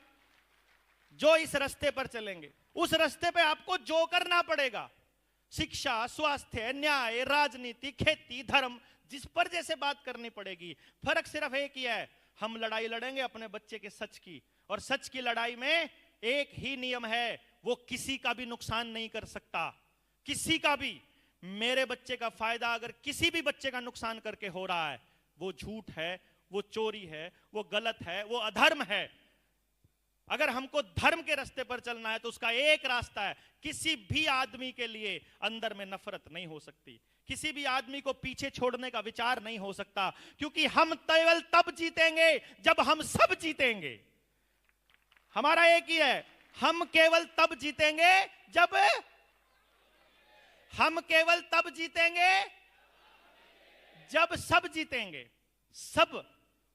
जो इस रास्ते पर चलेंगे, उस रास्ते पे आपको जो करना पड़ेगा, शिक्षा, स्वास्थ्य, न्याय, राजनीति, खेती, धर्म, जिस पर जैसे बात करनी पड़ेगी। फर्क सिर्फ एक ही है, हम लड़ाई लड़ेंगे अपने बच्चे के सच की, और सच की लड़ाई में एक ही नियम है, वो किसी का भी नुकसान नहीं कर सकता, किसी का भी। मेरे बच्चे का फायदा अगर किसी भी बच्चे का नुकसान करके हो रहा है, वो झूठ है, वो चोरी है, वो गलत है, वो अधर्म है। अगर हमको धर्म के रास्ते पर चलना है तो उसका एक रास्ता है, किसी भी आदमी के लिए अंदर में नफरत नहीं हो सकती, किसी भी आदमी को पीछे छोड़ने का विचार नहीं हो सकता, क्योंकि हम केवल तब जीतेंगे जब हम सब जीतेंगे। हमारा एक ही है, हम केवल तब जीतेंगे जब हम केवल तब जीतेंगे जब सब जीतेंगे, सब।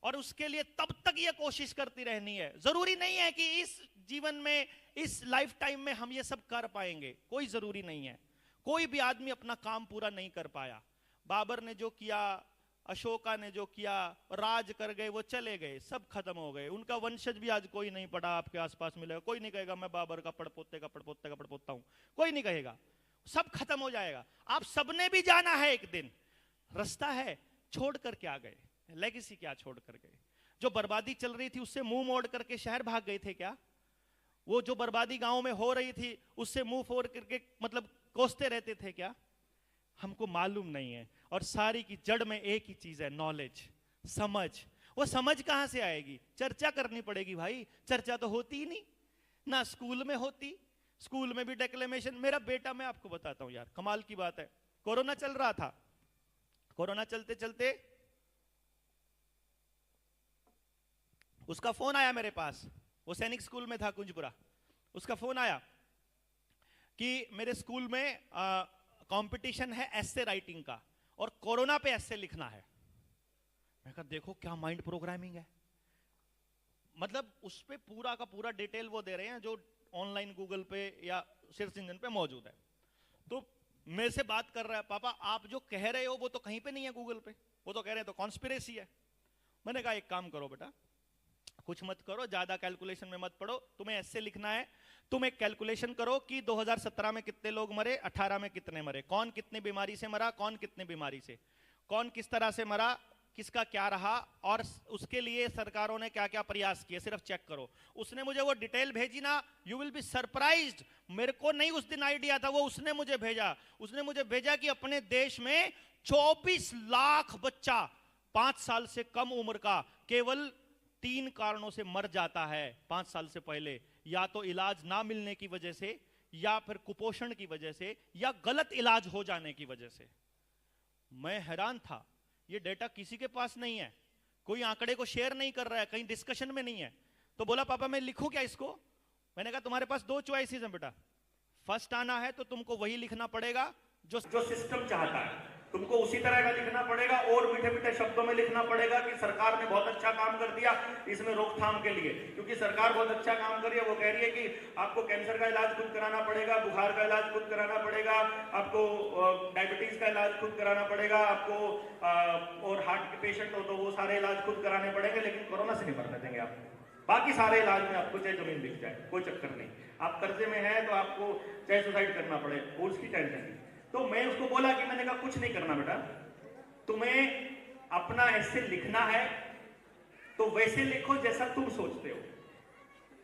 और उसके लिए तब तक ये कोशिश करती रहनी है। जरूरी नहीं है कि इस जीवन में, इस लाइफ टाइम में हम ये सब कर पाएंगे, कोई जरूरी नहीं है। कोई भी आदमी अपना काम पूरा नहीं कर पाया। बाबर ने जो किया, अशोका ने जो किया, राज कर गए, वो चले गए, सब खत्म हो गए। उनका वंशज भी आज कोई नहीं पड़ा आपके आसपास मिलेगा, कोई नहीं कहेगा मैं बाबर का पड़पोते का पड़पोते का पड़पोता हूं, कोई नहीं कहेगा, सब खत्म हो जाएगा। आप सबने भी जाना है एक दिन, रास्ता है, छोड़ कर क्या गए, लेगेसी क्या छोड़ कर गए? जो बर्बादी चल रही थी उससे मुंह मोड़ करके शहर भाग गए थे क्या? वो जो बर्बादी गांव में हो रही थी उससे मुंह फोड़ करके मतलब कोसते रहते थे क्या? हमको मालूम नहीं है। और सारी की जड़ में एक ही चीज है, नॉलेज, समझ। वो समझ कहां से आएगी? चर्चा करनी पड़ेगी भाई, चर्चा तो होती ही नहीं ना, स्कूल में होती, स्कूल में भी डेक्लेमेशन। मेरा बेटा, मैं आपको बताता हूं यार, कमाल की बात है, कोरोना चल रहा था, कोरोना चलते चलते उसका फोन आया मेरे पास, वो सैनिक स्कूल में था कुंजपुरा। उसका फोन आया कि मेरे स्कूल में कंपटीशन है एस्से राइटिंग का, और कोरोना पे एस्से लिखना है। मैं कहा देखो क्या माइंड प्रोग्रामिंग है, मतलब उस पे पूरा का पूरा डिटेल वो दे रहे हैं जो ऑनलाइन गूगल पे या सर्च इंजन पे मौजूद है। तो मेरे से बात कर रहा है, पापा आप जो कह रहे हो वो तो कहीं पे नहीं है गूगल पे, वो तो कह रहे हैं तो कॉन्स्पिरेसी है। मैंने कहा एक काम करो बेटा, कुछ मत करो, ज्यादा कैलकुलेशन में मत पड़ो, तुम्हें ऐसे लिखना है, तुम एक कैलकुलेशन करो कि 2017 में कितने लोग मरे, 18 में कितने मरे, कौन कितनी बीमारी से मरा, कौन कितनी बीमारी से, कौन किस तरह से मरा, किसका क्या रहा, और उसके लिए सरकारों ने क्या क्या प्रयास किए, सिर्फ चेक करो। उसने मुझे वो डिटेल भेजी ना, यू विल बी सरप्राइज्ड। मेरे को नहीं उस दिन आइडिया था, वो उसने मुझे भेजा। उसने मुझे भेजा कि अपने देश में 24 लाख बच्चा 5 साल से कम उम्र का केवल 3 कारणों से मर जाता है 5 साल से पहले, या तो इलाज ना मिलने की वजह से, या फिर कुपोषण की वजह से, या गलत इलाज हो जाने की वजह से। मैं हैरान था, ये डेटा किसी के पास नहीं है, कोई आंकड़े को शेयर नहीं कर रहा है, कहीं डिस्कशन में नहीं है। तो बोला पापा मैं लिखूं क्या इसको? मैंने कहा तुम्हारे पास 2 चॉइसेस हैं बेटा, फर्स्ट आना है तो तुमको वही लिखना पड़ेगा जो सिस्टम चाहता है, तुमको उसी तरह का लिखना पड़ेगा, और मीठे मीठे शब्दों में लिखना पड़ेगा कि सरकार ने बहुत अच्छा काम कर दिया इसमें रोकथाम के लिए, क्योंकि सरकार बहुत अच्छा काम कर रही है। वो कह रही है कि आपको कैंसर का इलाज खुद कराना पड़ेगा, बुखार का इलाज खुद कराना पड़ेगा, आपको डायबिटीज का इलाज खुद कराना पड़ेगा, आपको और हार्ट के पेशेंट हो तो वो सारे इलाज खुद कराने पड़ेंगे, लेकिन कोरोना से नहीं मरने देंगे आपको। बाकी सारे इलाज में आपको चाहे जमीन दिख जाए, कोई चक्कर नहीं, आप कर्जे में हैं तो आपको चाहे सुसाइड करना पड़े, वो उसकी टेंशन नहीं। तो मैं उसको बोला कि मैंने कहा कुछ नहीं करना बेटा, तुम्हें अपना ऐसे लिखना है तो वैसे लिखो जैसा तुम सोचते हो,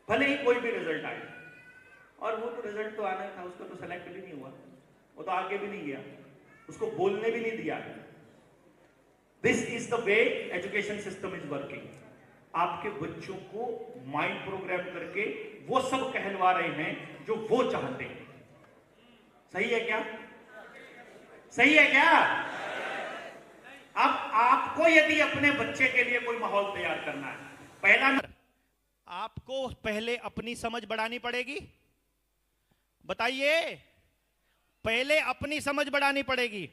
भले ही कोई भी रिजल्ट आए। और वो तो रिजल्ट तो आना था, उसको तो सेलेक्ट भी नहीं हुआ, वो तो आगे भी नहीं गया, उसको बोलने भी नहीं दिया। This is the way education system is working. आपके बच्चों को माइंड प्रोग्राम करके वो सब कहलवा रहे हैं जो वो चाहते हैं। सही है क्या? सही है क्या? अब आपको यदि अपने बच्चे के लिए कोई माहौल तैयार करना है, पहला आपको पहले अपनी समझ बढ़ानी पड़ेगी। बताइए, पहले अपनी समझ बढ़ानी पड़ेगी।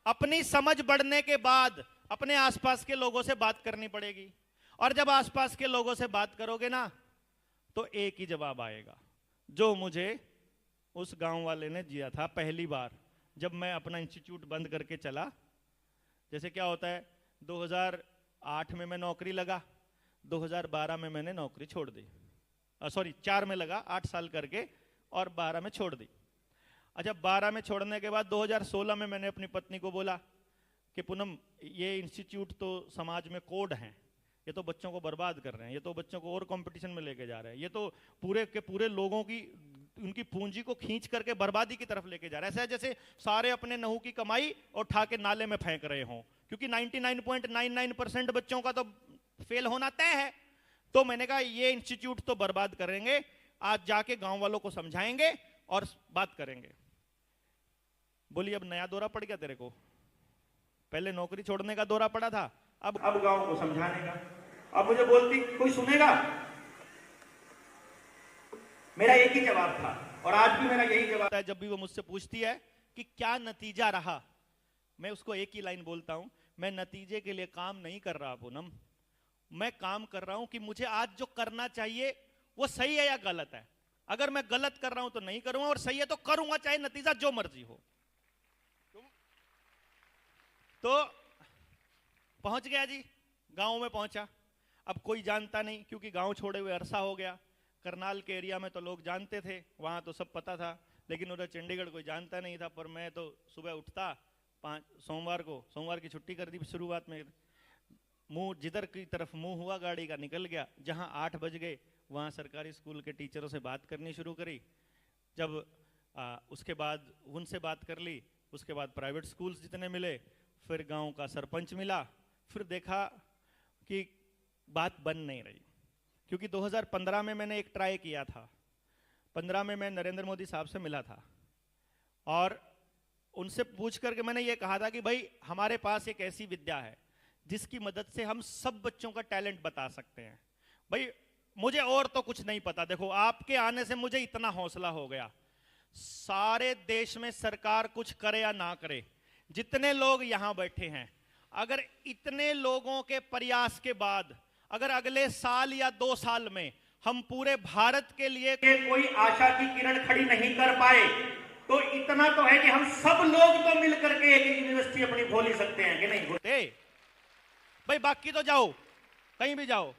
अपनी समझ बढ़ने के बाद अपने आसपास के लोगों से बात करनी पड़ेगी, और जब आसपास के लोगों से बात करोगे ना तो एक ही जवाब आएगा, जो मुझे उस गांव वाले ने जिया था पहली बार जब मैं अपना इंस्टीट्यूट बंद करके चला। जैसे क्या होता है, 2008 में मैं नौकरी लगा, 2012 में मैंने नौकरी छोड़ दी, सॉरी 4 में लगा, 8 साल करके, और 12 में छोड़ दी। अच्छा, 12 में छोड़ने के बाद 2016 में मैंने अपनी पत्नी को बोला कि पूनम, ये इंस्टीट्यूट तो समाज में कोड हैं, ये तो बच्चों को बर्बाद कर रहे हैं, ये तो बच्चों को और कंपटीशन में लेके जा रहे हैं, ये तो पूरे के पूरे लोगों की उनकी पूंजी को खींच करके बर्बादी की तरफ लेके जा रहा है। ऐसा है जैसे सारे अपने नहू की कमाई और उठा के नाले में फेंक रहे हों, क्योंकि 99.99% बच्चों का तो फेल होना तय है। तो मैंने कहा ये इंस्टीट्यूट तो बर्बाद करेंगे, आज जाके गांव वालों को समझाएंगे और बात करेंगे। बोली अब नया दौरा पड़ गया तेरे को, पहले नौकरी छोड़ने का दौरा पड़ा था, अब गांव को समझाने का। अब मुझे बोलती कोई सुनेगा? मेरा एक ही जवाब था और आज भी मेरा यही जवाब है। जब भी वो मुझसे पूछती है कि क्या नतीजा रहा, मैं उसको एक ही लाइन बोलता हूं, मैं नतीजे के लिए काम नहीं कर रहा पूनम, मैं काम कर रहा हूं कि मुझे आज जो करना चाहिए वो सही है या गलत है। अगर मैं गलत कर रहा हूं तो नहीं करूंगा, और सही है तो करूंगा, चाहे नतीजा जो मर्जी हो। तो पहुंच गया जी, गांव में पहुंचा। अब कोई जानता नहीं, क्योंकि गांव छोड़े हुए अरसा हो गया। करनाल के एरिया में तो लोग जानते थे, वहां तो सब पता था, लेकिन उधर चंडीगढ़ कोई जानता नहीं था। पर मैं तो सुबह उठता, सोमवार की छुट्टी कर दी शुरुआत में, मुंह जिधर की तरफ मुंह हुआ गाड़ी का निकल गया। जहां 8 बज गए वहां सरकारी स्कूल के टीचरों से बात करनी शुरू करी। जब उसके बाद उनसे बात कर ली, उसके बाद प्राइवेट स्कूल्स जितने मिले, फिर गांव का सरपंच मिला, फिर देखा कि बात बन नहीं रही। क्योंकि 2015 में मैंने एक ट्राई किया था, 15 में मैं नरेंद्र मोदी साहब से मिला था और उनसे पूछ करके मैंने ये कहा था कि भाई हमारे पास एक ऐसी विद्या है जिसकी मदद से हम सब बच्चों का टैलेंट बता सकते हैं। भाई मुझे और तो कुछ नहीं पता, देखो आपके आने से मुझे इतना हौसला हो गया। सारे देश में सरकार कुछ करे या ना करे, जितने लोग यहां बैठे हैं, अगर इतने लोगों के प्रयास के बाद अगर अगले साल या 2 साल में हम पूरे भारत के लिए कोई आशा की किरण खड़ी नहीं कर पाए, तो इतना तो है कि हम सब लोग तो मिलकर के एक यूनिवर्सिटी अपनी खोल ही सकते हैं कि नहीं खोलते? भाई बाकी तो जाओ, कहीं भी जाओ,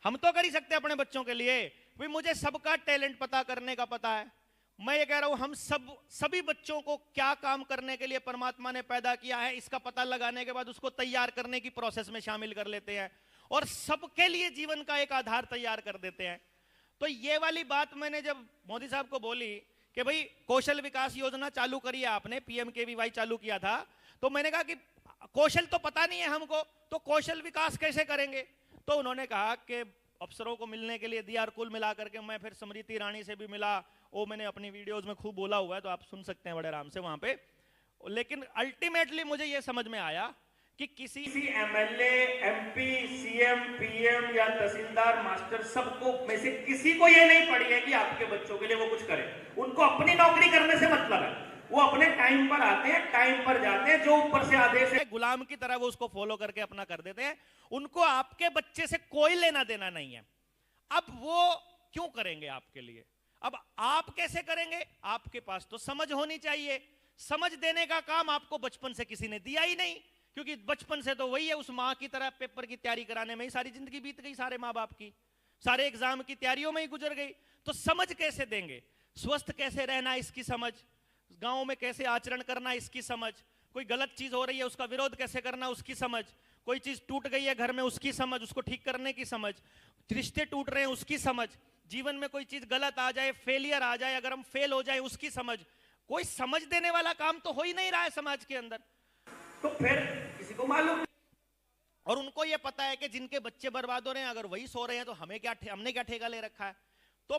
हम तो कर ही सकते हैं अपने बच्चों के लिए। भाई मुझे सबका टैलेंट पता करने का पता है। मैं ये कह रहा हूं, हम सभी बच्चों को क्या काम करने के लिए परमात्मा ने पैदा किया है, इसका पता लगाने के बाद उसको तैयार करने की प्रोसेस में शामिल कर लेते हैं और सबके लिए जीवन का एक आधार तैयार कर देते हैं। तो ये वाली बात मैंने जब मोदी साहब को बोली कि भाई कौशल विकास योजना चालू करी है आपने, PMKVY चालू किया था, तो मैंने कहा कि कौशल तो पता नहीं है हमको, तो कौशल विकास कैसे करेंगे? तो उन्होंने कहा कि अफसरों को मिलने के लिए दिया, और कुल मिलाकर के मैं फिर स्मृति ईरानी से भी मिला, वो मैंने अपनी वीडियोस में खूब बोला हुआ है, तो आप सुन सकते हैं बड़े आराम से वहां पे। लेकिन अल्टीमेटली मुझे ये समझ में आया कि किसी MLA, MP, CM, PM या तहसीलदार, मास्टर, सबको में से किसी को ये नहीं पड़ी है कि आपके बच्चों के लिए वो कुछ करे। उनको अपनी नौकरी करने से मतलब है, वो अपने टाइम पर आते हैं, टाइम पर जाते हैं, जो ऊपर से आदेश है गुलाम की तरह वो उसको फॉलो करके अपना कर देते हैं। उनको आपके बच्चे से कोई लेना देना नहीं है। अब वो क्यों करेंगे आपके लिए? अब आप कैसे करेंगे? आपके पास तो समझ होनी चाहिए। समझ देने का काम आपको बचपन से किसी ने दिया ही नहीं, क्योंकि बचपन से तो वही है, उस माँ की तरह पेपर की तैयारी कराने में ही सारी जिंदगी बीत गई, सारे माँ बाप की सारे एग्जाम की तैयारियों में ही गुजर गई। तो समझ कैसे देंगे? स्वस्थ कैसे रहना इसकी समझ, गांव में कैसे आचरण करना इसकी समझ, कोई गलत चीज हो रही है उसका विरोध कैसे करना उसकी समझ, कोई चीज टूट गई है घर में उसकी समझ, उसको ठीक करने की समझ, रिश्ते टूट रहे हैं उसकी समझ, जीवन में कोई चीज गलत आ जाए, फेलियर आ जाए, अगर हम फेल हो जाए उसकी समझ। कोई समझ देने वाला काम तो हो ही नहीं रहा है समाज के अंदर। तो फिर किसी को मालूम, और उनको ये पता है कि जिनके बच्चे बर्बाद हो रहे हैं, अगर वही सो रहे हैं तो हमने क्या ठेका ले रखा है। तो